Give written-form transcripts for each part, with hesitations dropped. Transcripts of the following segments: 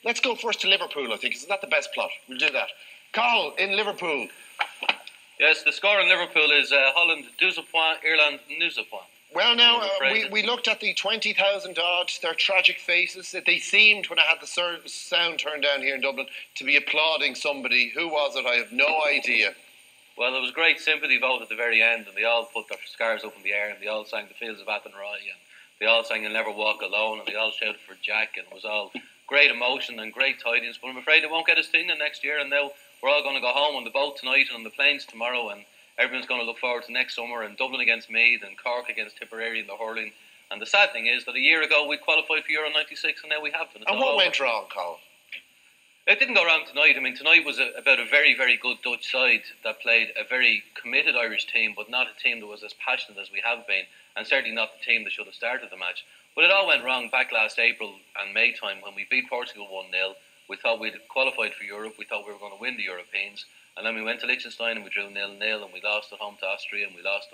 Let's go first to Liverpool, I think. Isn't that the best plot? We'll do that. Carl, in Liverpool. Yes, the score in Liverpool is Holland 2 points, Ireland 0 points. Well, now, we looked at the 20,000 odd, their tragic faces. They seemed, when I had the sound turned down here in Dublin, to be applauding somebody. Who was it? I have no idea. Well, there was great sympathy vote at the very end, and they all put their scarves up in the air, and they all sang The Fields of Athenry, and they all sang You'll Never Walk Alone, and they all shouted for Jack, and it was all great emotion and great tidings. But I'm afraid it won't get us to England next year, and now we're all going to go home on the boat tonight and on the planes tomorrow, and everyone's going to look forward to next summer, and Dublin against Meath and Cork against Tipperary in the hurling. And the sad thing is that a year ago we qualified for Euro 96 and now we haven't. And what went wrong, Carl? It didn't go wrong tonight. I mean, tonight was about a very, very good Dutch side that played a very committed Irish team, but not a team that was as passionate as we have been, and certainly not the team that should have started the match. But it all went wrong back last April and May time when we beat Portugal 1-0. We thought we'd qualified for Europe. We thought we were going to win the Europeans. And then we went to Liechtenstein and we drew 0-0, and we lost at home to Austria, and we lost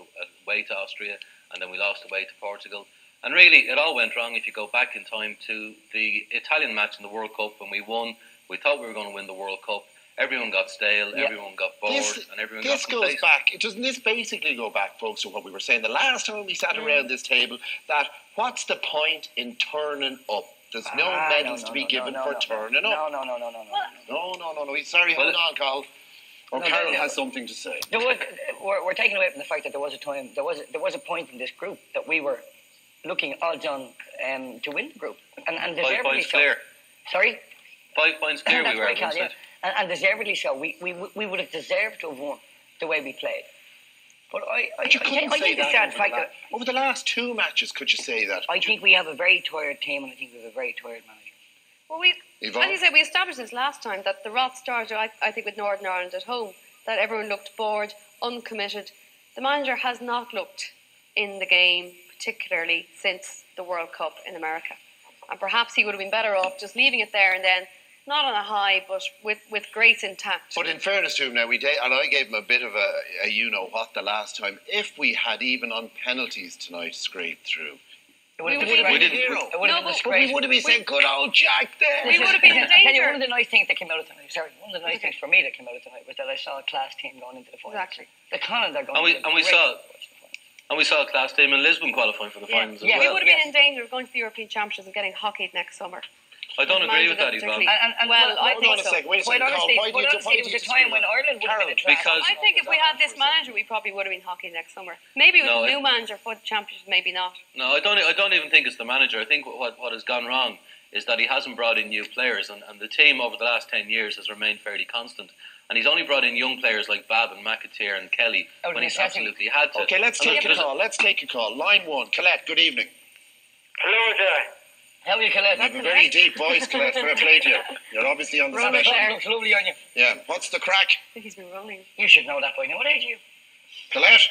away to Austria, and then we lost away to Portugal. And really, it all went wrong if you go back in time to the Italian match in the World Cup when we won. We thought we were going to win the World Cup. Everyone got stale, everyone got bored, and everyone got complacent. This goes back, doesn't this basically go back, folks, to what we were saying the last time we sat around this table, that what's the point in turning up? There's no medals to be given for turning up. No. Sorry, hold on, Carl. Carol has something to say. We're taking away from the fact that there was a time, there was a point in this group that we were looking odds on to win the group, and 5 points clear. Sorry, 5 points clear. We were at one stage. And deservedly so. We would have deserved to have won the way we played. But I think the sad fact that over the last two matches, could you say that? I think we have a very tired team, and I think we have a very tired manager. Well, as you said, we established this last time that the rot started, I think, with Northern Ireland at home, that everyone looked bored, uncommitted. The manager has not looked in the game, particularly since the World Cup in America. And perhaps he would have been better off just leaving it there and then, not on a high, but with grace intact. But in fairness to him now, and I gave him a bit of a you-know-what the last time, if we had even on penalties tonight scraped through, we would have been saying, good old Jack there. We would have been in danger. One of the nice things that came out of tonight, one of the nice things for me that came out of tonight was that I saw a class team going into the final. Exactly. The Conans are going And we saw a class team in Lisbon qualifying for the finals as well. We would have been in danger of going to the European Championships and getting hockeyed next summer. I don't agree with that, Yvonne. I think so. Wait a second, Carl, why do you it was a time when Ireland would have been a because I think if we had this manager, we probably would have been hockeying next summer. Maybe with a new manager for the Championship, maybe not. No, I don't even think it's the manager. I think what has gone wrong is that he hasn't brought in new players, and the team over the last 10 years has remained fairly constant. And he's only brought in young players like Bab and McAteer and Kelly when he's absolutely had to. Okay, let's take a call. Line 1, Colette, good evening. Hello there. How are you, Colette? You have a very deep voice, Colette. Fair play to you. You're obviously on the special. Looks lovely on you. Yeah. What's the crack? I think he's been rolling. You should know that by now. What age are you? Colette?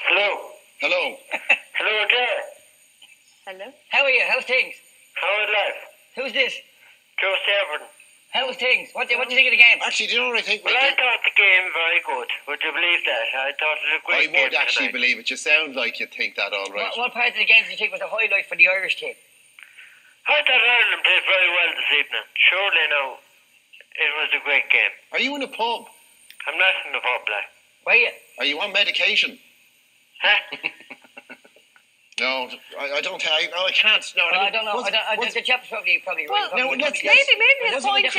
Hello. Hello. Hello there. Hello. How are you? How's things? How is life? Who's this? Joe Stafford. How's things? What do you think of the game? Actually, do you know what I think? Well, I thought the game very good. Would you believe that? I thought it was a great game. I would actually believe it. You sound like you think that all right. What part of the game do you think was a highlight for the Irish team? I thought Ireland played very well this evening. Surely now, it was a great game. Are you in a pub? I'm not in the pub, like. Were you? Are you on medication? Huh? No, I don't. I can't. No, I don't know. The chap's probably well, right. Maybe his point is.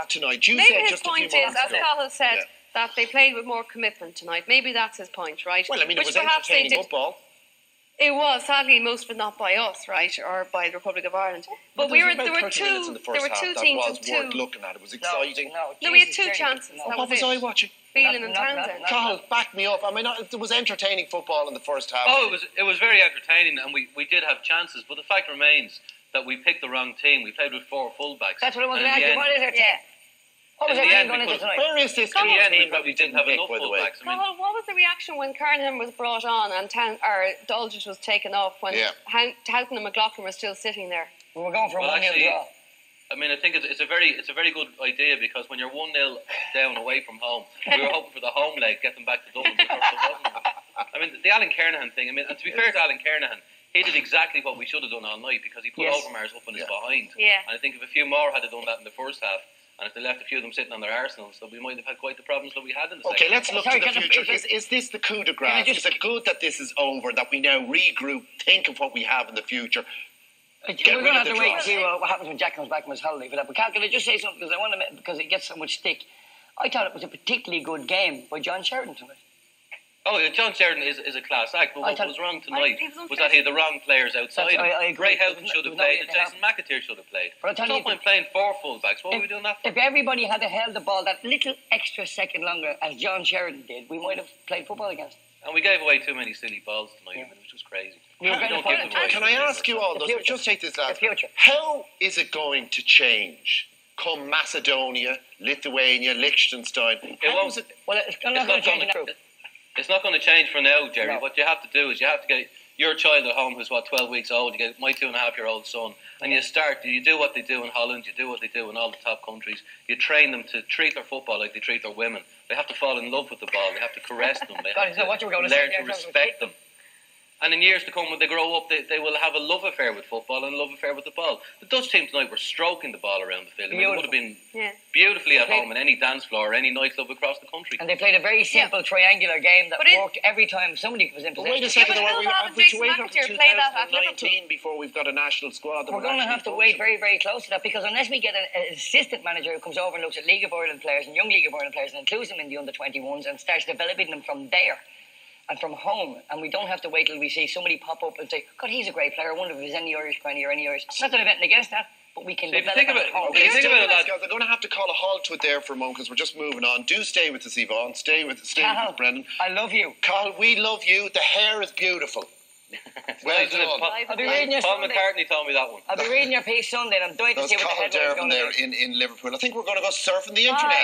Tonight. You maybe said his just point is, as Carl said, that they played with more commitment tonight. Maybe that's his point, right? Well, I mean, it was entertaining football. It was, sadly, most of it not by us, right, or by the Republic of Ireland. But there were two teams that was worth looking at. It was exciting. No, we had two chances. What was I watching? Phelan and Townsend. Carl, back me up. I mean, it was entertaining football in the first half. Oh, it was very entertaining, and we did have chances. But the fact remains that we picked the wrong team. We played with 4 fullbacks. That's what I wanted to ask you. What is our team? What was everything going into tonight? Where is this team? In the end, we probably didn't have enough fullbacks. What was the reaction when Kernahan was brought on and Dolgett was taken off when Houghton and McLaughlin were still sitting there? We were going for a 1-0 draw. I mean, I think it's a very good idea because when you're 1-0 down away from home, we were hoping for the home leg, get them back to Dublin. I mean, the Alan Kernahan thing. I mean, and to be fair to Alan Kernahan, he did exactly what we should have done all night because he put Overmars up on his behind. Yeah. And I think if a few more had done that in the first half, and if they left a few of them sitting on their arsenals, that we might have had quite the problems that we had in the second. Okay, let's look to the future. Is this the coup de grace? Is it good that this is over, that we now regroup, think of what we have in the future? We're going to have to wait and see what happens when Jack comes back from his holiday for that. But can I just say something, because it gets so much stick. I thought it was a particularly good game by John Sheridan tonight. Oh, yeah, John Sheridan is a class act, but what was wrong tonight was that he had the wrong players outside him. I agree. Ray Houghton should have played, and Jason McAteer should have played. But no point playing 4 full-backs. What were we doing that for? If everybody had held the ball that little extra second longer, as John Sheridan did, we might have played football against them. And we gave away too many silly balls tonight. It was just crazy. Can I ask you all, though, just take this last. How is it going to change come Macedonia, Lithuania, Liechtenstein? Well, it's not going to change now. It's not going to change for now, Jerry. No. What you have to do is you have to get your child at home who's, 12 weeks old. You get my 2.5-year-old son, and you do what they do in Holland, you do what they do in all the top countries. You train them to treat their football like they treat their women. They have to fall in love with the ball. They have to caress them. They have to learn to respect them. And in years to come, when they grow up, they will have a love affair with football and a love affair with the ball. The Dutch team tonight were stroking the ball around the field. I mean, it would have been beautifully at home in any dance floor or any nightclub across the country. And they played a very simple triangular game that worked every time somebody was in possession. Wait a second, have we to wait until 2019 before we've got a national squad? We're going to have to wait very, very close to that, because unless we get an assistant manager who comes over and looks at League of Ireland players and young League of Ireland players and includes them in the under-21s and starts developing them from there and from home, and we don't have to wait till we see somebody pop up and say, God, he's a great player, I wonder if he's any Irish granny or any Irish. It's not that I'm betting against that, but we can develop it at home. Okay, they're going to have to call a halt to it there for a moment, because we're just moving on. Do stay with us, Yvonne. Stay with Brendan. I love you. Carl, we love you. The hair is beautiful. Well done. Paul McCartney told me that one. I'll be reading your piece Sunday, and I'm dying to see what the headline's going to be. There in Liverpool. I think we're going to go surfing the internet.